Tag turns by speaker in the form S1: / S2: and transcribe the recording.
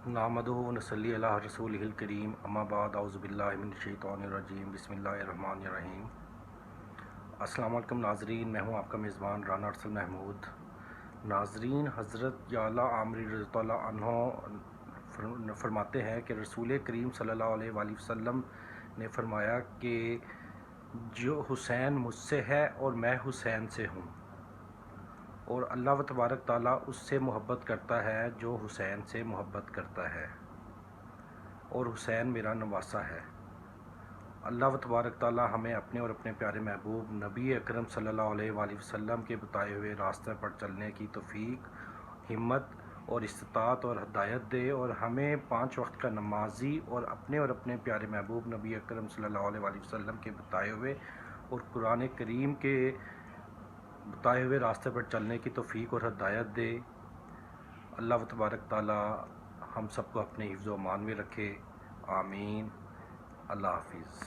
S1: नहमदुहु व नसल्ली अला रसूलिहिल करीम अम्मा बाद औज़ु बिल्लाहि मिनश शैतानिर रजीम बिस्मिल्लाहिर रहमानिर रहीम। अस्सलाम वालेकुम नाज़रीन, मैं हूं आपका मेज़बान राना अरसल महमूद। नाज़रीन, हज़रत याला आमरी रज़ियल्लाहु अन्हु फरमाते हैं कि रसूल करीम सल्लल्लाहु अलैहि वसल्लम ने फरमाया कि जो हुसैन मुझसे है और मैं हुसैन से हूँ, और अल्लाह तबारक ताला उससे मोहब्बत करता है जो हुसैन से मोहब्बत करता है, और हुसैन मेरा नवासा है। अल्लाह तबारक ताला हमें अपने और अपने प्यारे महबूब नबी अकरम सल्लल्लाहु अलैहि वसल्लम के बताए हुए रास्ते पर चलने की तौफीक, हिम्मत और इस्तात और हदायत दे, और हमें 5 वक्त का नमाजी और अपने प्यारे महबूब नबी अकरम सल्लल्लाहु अलैहि वसल्लम के बताए हुए और कुरान करीम के बताए हुए रास्ते पर चलने की तौफीक और हदायत दे। अल्लाह तबारक ताला हम सबको अपने हिफ्ज़ व अमान में रखे। आमीन। अल्लाह हाफिज़।